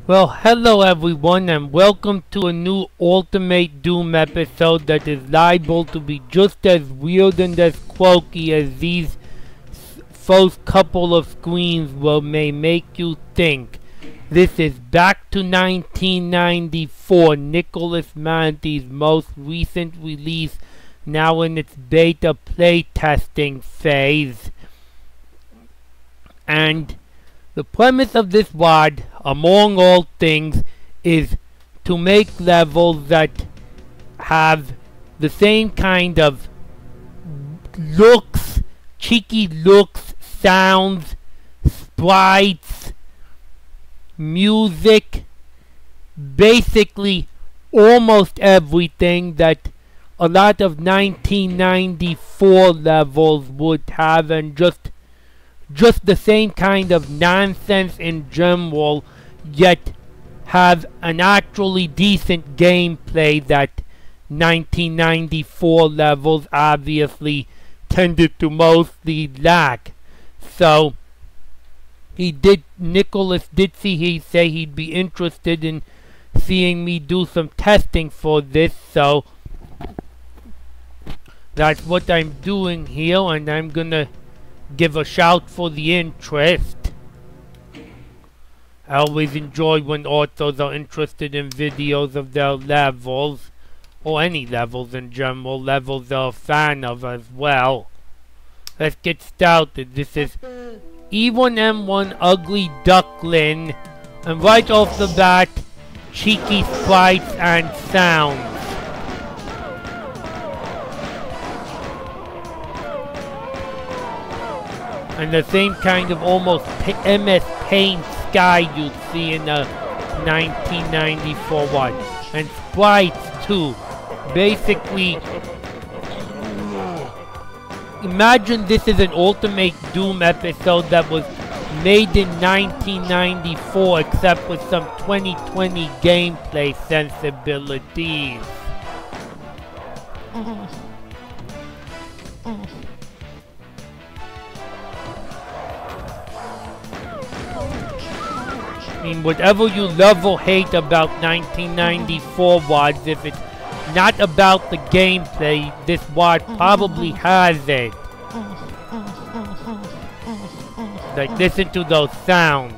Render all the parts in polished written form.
Well, hello everyone and welcome to a new Ultimate Doom episode that is liable to be just as weird and as quirky as these first couple of screens may make you think. This is Back to 1994, Nicolas Monti's most recent release, now in its beta playtesting phase. And the premise of this WOD, among all things, is to make levels that have the same kind of looks, cheeky looks, sounds, sprites, music, basically almost everything that a lot of 1994 levels would have, and just the same kind of nonsense in general, yet have an actually decent gameplay that 1994 levels obviously tended to mostly lack. So Nicolas did say he'd be interested in seeing me do some testing for this, so that's what I'm doing here, and I'm gonna give a shout for the interest. I always enjoy when authors are interested in videos of their levels, or any levels in general, levels they're a fan of as well. Let's get started. This is E1M1 Ugly Duckling, and right off the bat, cheeky sprites and sounds. And the same kind of almost MS Paint sky you'd see in the 1994 one. And sprites too. Basically, imagine this is an Ultimate Doom episode that was made in 1994, except with some 2020 gameplay sensibilities. I mean, whatever you love or hate about 1994 WODs, if it's not about the gameplay, this WOD probably has it. Like, listen to those sounds.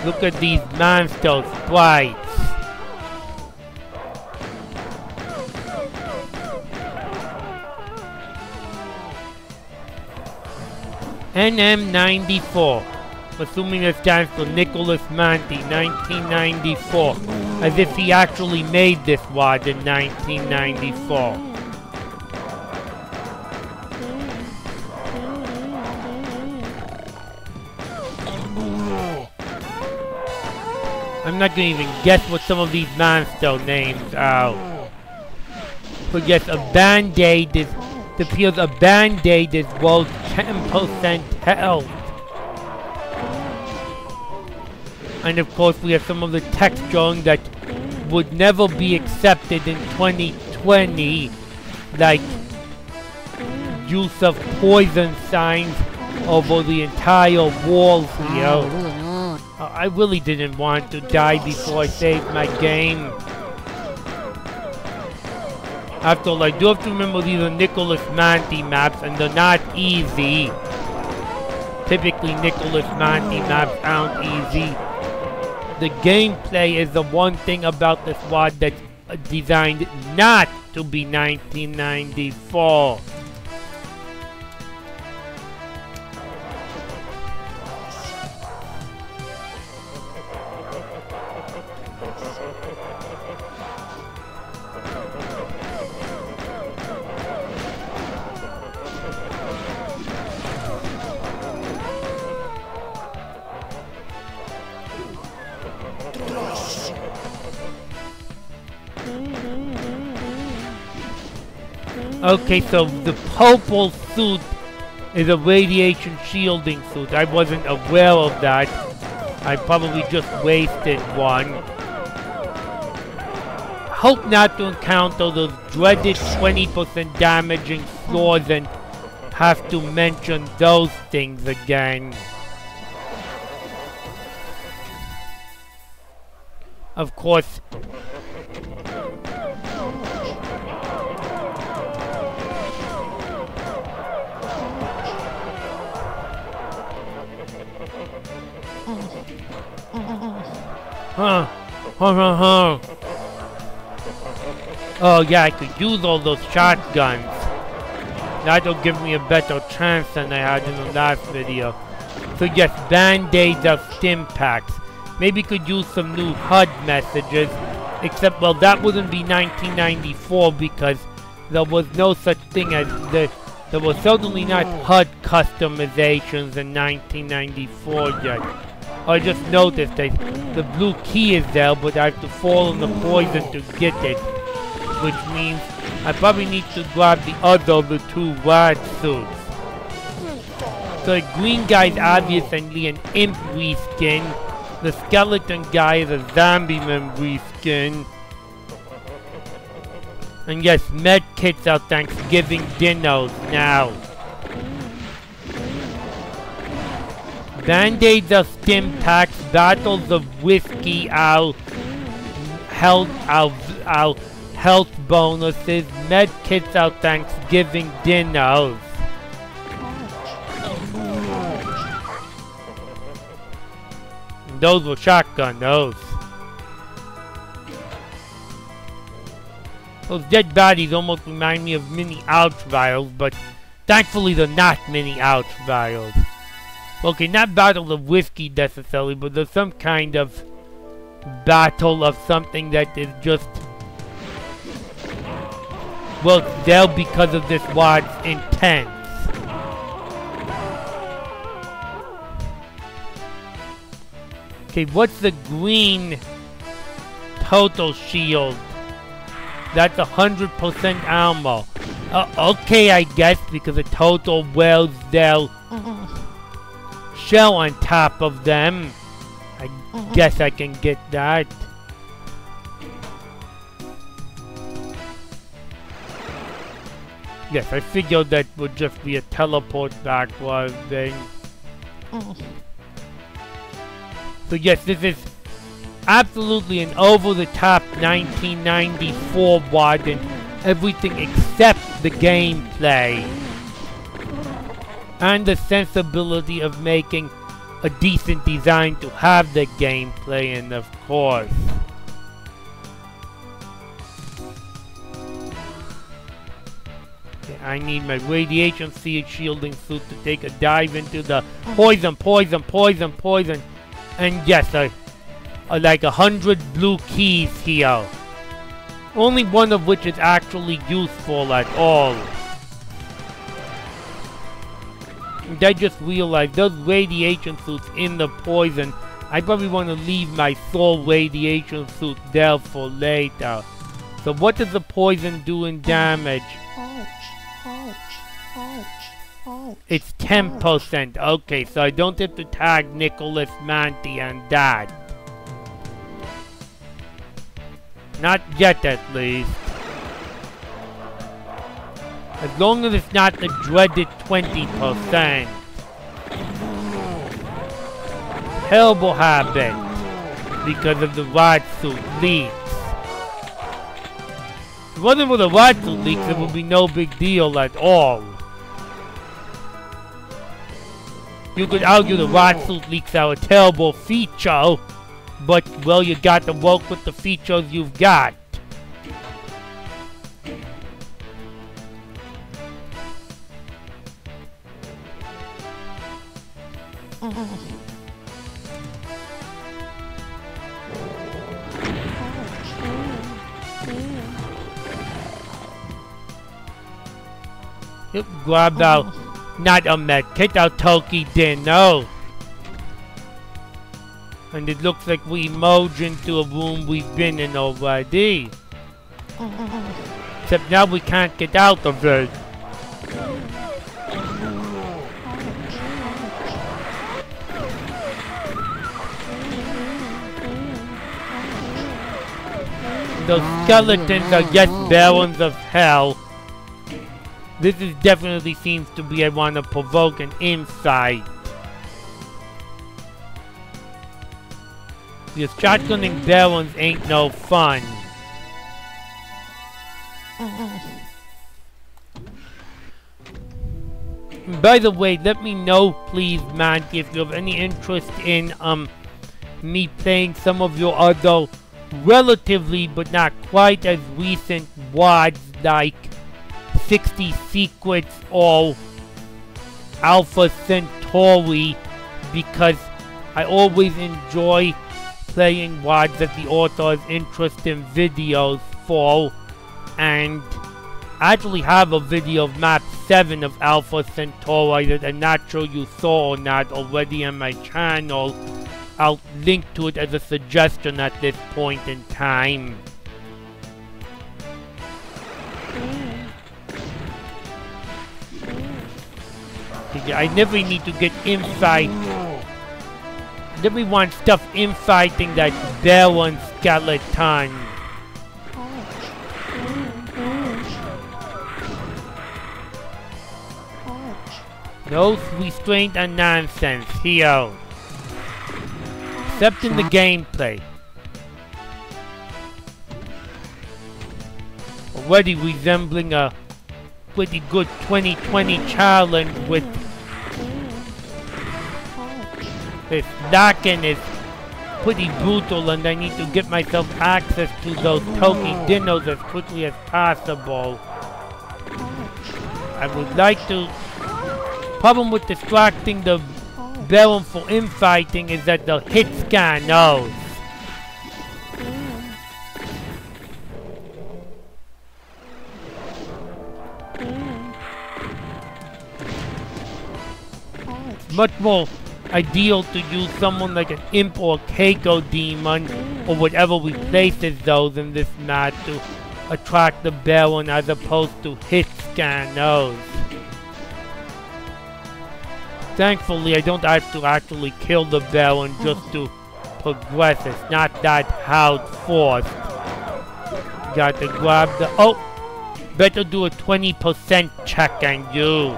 Look at these monster sprites. NM94, assuming it stands for Nicolas Monti, 1994, as if he actually made this WOD in 1994. I'm not gonna even guess what some of these monster names are. But yes, a band-aid is... It appears a band-aid is worth 10% health. And of course we have some of the texturing that would never be accepted in 2020, like use of poison signs over the entire walls here. I really didn't want to die before I saved my game. After all, I do have to remember these are Nicolas Monti maps, and they're not easy. Typically, Nicolas Monti maps aren't easy. The gameplay is the one thing about this WOD that's designed not to be 1994. Okay, so the purple suit is a radiation shielding suit. I wasn't aware of that. I probably just wasted one. Hope not to encounter those dreaded 20% damaging floors and have to mention those things again. Of course, oh yeah, I could use all those shotguns. That'll give me a better chance than I had in the last video. So yes, band-aids of stim packs. Maybe could use some new HUD messages. Except, well, that wouldn't be 1994 because there was no such thing as there was certainly not HUD customizations in 1994 yet. I just noticed that the blue key is there, but I have to fall in the poison to get it. Which means I probably need to grab the other of the two Ryath suits. So the green guy is obviously an imp reskin. The skeleton guy is a zombie man reskin. And yes, med kits are Thanksgiving dinners now. Band-aids are stim packs, bottles of whiskey are health bonuses, med kits are Thanksgiving dinners. And those were shotgun, those. Those dead bodies almost remind me of mini ouch vials, but thankfully they're not mini ouch vials. Okay, not bottles of whiskey necessarily, but there's some kind of bottle of something that is just, well, it's there because of this what's intense. Okay, what's the green total shield? That's 100% ammo. Okay, I guess, because the total wears their shell on top of them. I guess I can get that. Yes, I figured that would just be a teleport backward thing. So yes, this is absolutely an over-the-top 1994 WAD and everything except the gameplay. And the sensibility of making a decent design to have the gameplay in, of course. Okay, I need my radiation shielding suit to take a dive into the poison. And yes, like 100 blue keys here. Only one of which is actually useful at all. And I just realized those radiation suits in the poison, I probably want to leave my soul radiation suit there for later. So what does the poison do in damage? It's 10%. Okay, so I don't have to tag Nicolas Monti and that. Not yet, at least. As long as it's not the dreaded 20%. Terrible habit. Because of the Ryath suit leaks. If it wasn't for the Ryath suit leaks, it would be no big deal at all. You could argue the Ryath suit leaks are a terrible feature, but, well, you got to work with the features you've got. Yep, grab out, not a med kit, our turkey dinner. And it looks like we emerged into a room we've been in already. Except now we can't get out of it. Those skeletons are just barons of hell. This is definitely seems to be I want to provoke an insight. Because shotgunning barons ain't no fun. By the way, let me know, please, Monty, if you have any interest in me playing some of your other relatively but not quite as recent WADs like 60 Secrets or Alpha Centauri, because I always enjoy playing WADs that the author has interest in videos for, and I actually have a video of map 7 of Alpha Centauri that I'm not sure you saw or not already on my channel. I'll link to it as a suggestion at this point in time. I never need to get infight. I never want stuff infighting that Baron skeleton. No restraint and nonsense here. Except in the gameplay. Already resembling a pretty good 2020 challenge with this locking is pretty brutal, and I need to get myself access to those Toki dinos as quickly as possible. I would like to... Problem with distracting the Baron for infighting is that the hit scan knows. It's much more ideal to use someone like an Imp or a Keiko Demon or whatever replaces those in this map to attract the Baron as opposed to hit scan knows. Thankfully, I don't have to actually kill the Baron just to progress. It's not that hard forced. Got to grab the... Oh! Better do a 20% check on you.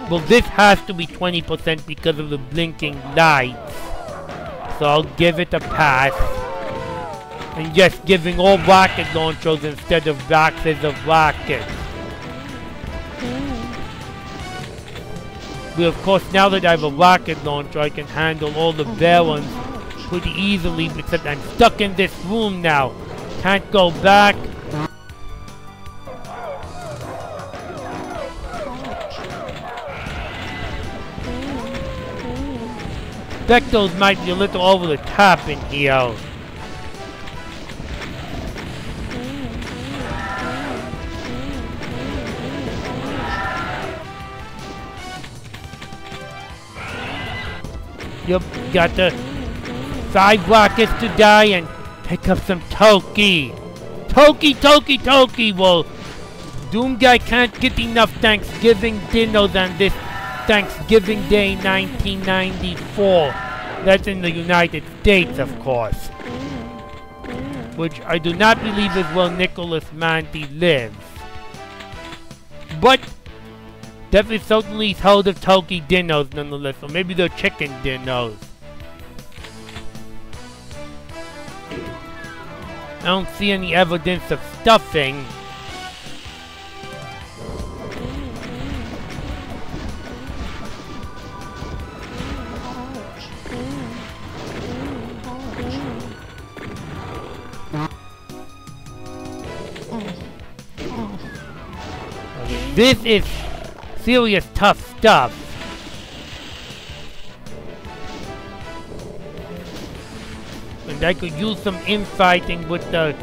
Well, this has to be 20% because of the blinking lights. So I'll give it a pass. And just giving all rocket launchers instead of boxes of rockets. But of course, now that I have a rocket launcher, I can handle all the Barons pretty easily, except I'm stuck in this room now. Can't go back. Spectros might be a little over the top in here. Yep, got the 5 rockets to die and pick up some Toki. Toki! Well, Doom Guy can't get enough Thanksgiving dinos on this Thanksgiving Day 1994. That's in the United States, of course. Which I do not believe is where Nicolas Monti lives. But definitely certainly heard of Toki dinos nonetheless, or maybe they're chicken dinos. I don't see any evidence of stuffing. This is serious tough stuff. And I could use some infighting with the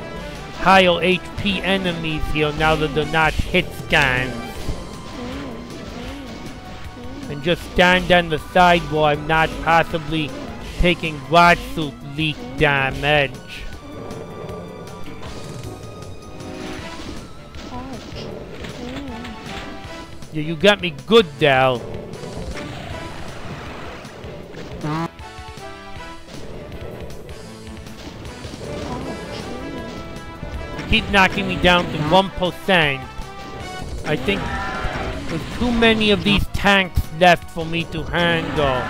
higher HP enemies here now that they're not hit scans. And just stand on the side where I'm not possibly taking rod suit leak damage. Yeah, you got me good, Dal. You keep knocking me down to 1%. I think with too many of these tanks left for me to handle.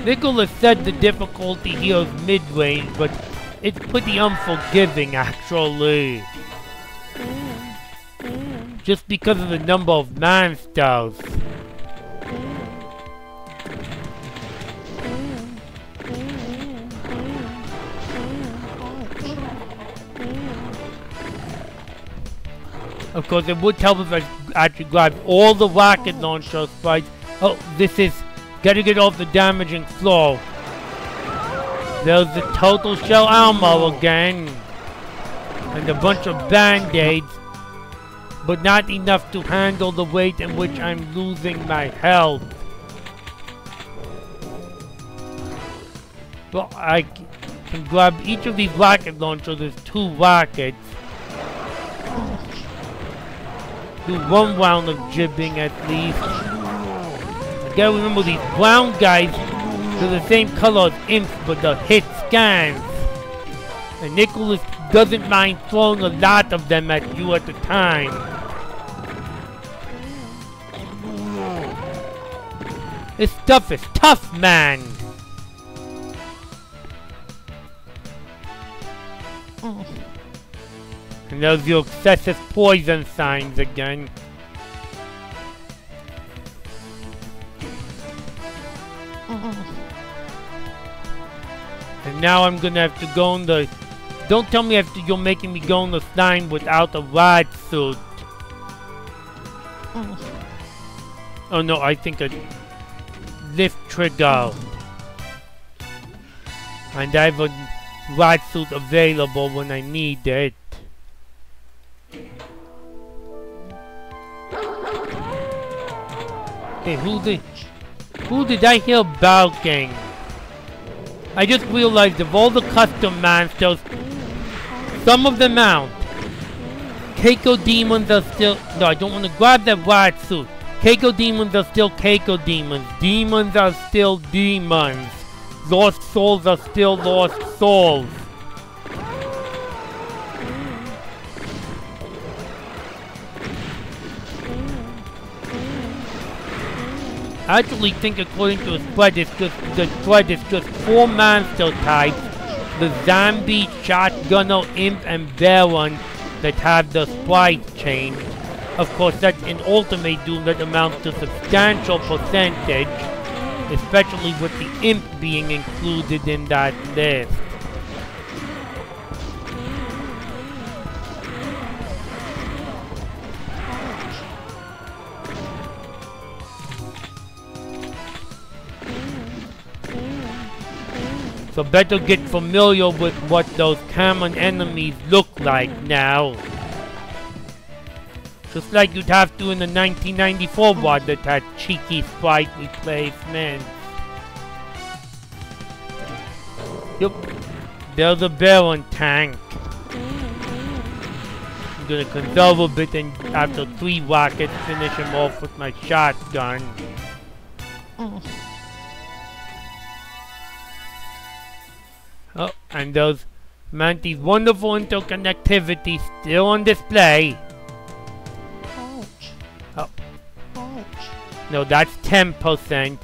Nicolas said the difficulty here is mid-range, but it's pretty unforgiving actually. Just because of the number of monsters. Of course, it would help if I actually grab all the rocket launcher sprites. Oh, this is... Gotta get off the damaging floor. There's the total shell ammo again. And a bunch of band-aids. But not enough to handle the weight in which I'm losing my health. Well, I can grab each of these rocket launchers. There's 2 rockets. Do 1 round of jibbing at least. I gotta remember these brown guys, they're the same color as imps, but the hit scans. And Nicolas doesn't mind throwing a lot of them at you at a time. This stuff is tough, man! And there's your excessive poison signs again. And now I'm gonna have to go in the... Don't tell me you're making me go in the slime without a Ryath suit. Oh no, I think a lift trigger. And I have a Ryath suit available when I need it. Okay, who did I hear barking? I just realized of all the custom monsters, some of them out. Keiko demons are still... No, I don't want to grab that Ryath suit. Keiko demons are still Keiko demons. Demons are still demons. Lost souls are still lost souls. I actually think according to the spread, it's just 4 monster types. The zombie, shotgunner, imp, and baron that have the sprite changed. Of course, that's in Ultimate Doom that amounts to substantial percentage, especially with the imp being included in that list. So better get familiar with what those common enemies look like now. Just like you'd have to in the 1994 one that had cheeky sprite replacements. Yep, there's a Baron tank. I'm gonna conserve a bit and after 3 rockets finish him off with my shotgun. Oh, and there's Monti's wonderful interconnectivity still on display. Oh. No, that's 10%.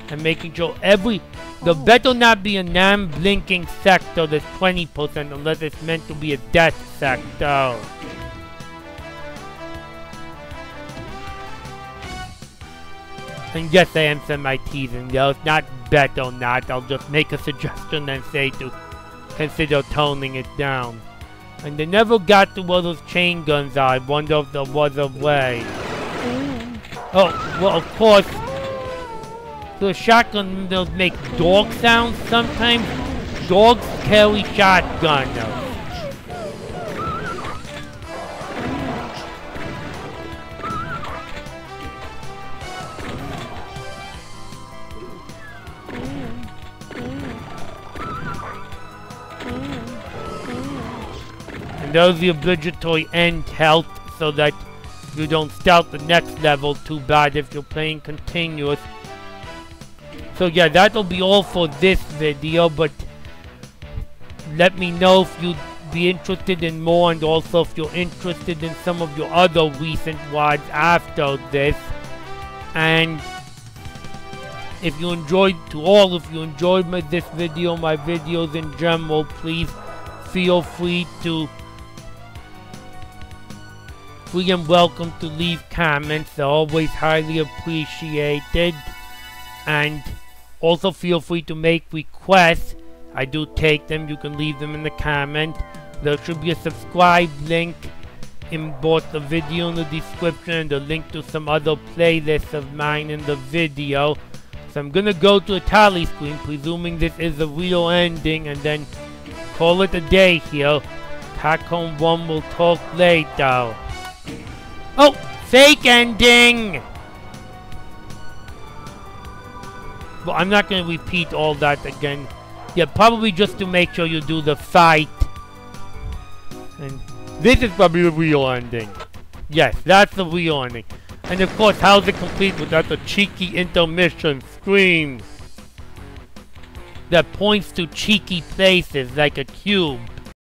And making sure there better not be a non-blinking sector that's 20% unless it's meant to be a death sector. And yes, I am semi-teasing those, not bet or not. I'll just make a suggestion and say to consider toning it down. And they never got to where those chain guns are. I wonder if there was a way. Oh, well, of course, the shotgun they'll make dog sounds sometimes. Dogs carry shotguns. And there's the obligatory end health so that you don't start the next level too bad if you're playing continuous. So yeah, that'll be all for this video, but let me know if you'd be interested in more, and also if you're interested in some of your other recent WODs after this. And if you enjoyed this video, my videos in general, please feel free and welcome to leave comments. They're always highly appreciated. And also feel free to make requests. I do take them. You can leave them in the comment. There should be a subscribe link in both the video and the description, and a link to some other playlists of mine in the video. So I'm gonna go to a tally screen, presuming this is the real ending, and then call it a day here. Pac-Home 1 will talk later. Oh! Fake ending! Well, I'm not gonna repeat all that again. Yeah, probably just to make sure you do the fight. And this is probably the real ending. Yes, that's the real ending. And of course, how's it complete without the cheeky intermission screen that points to cheeky places like a cube?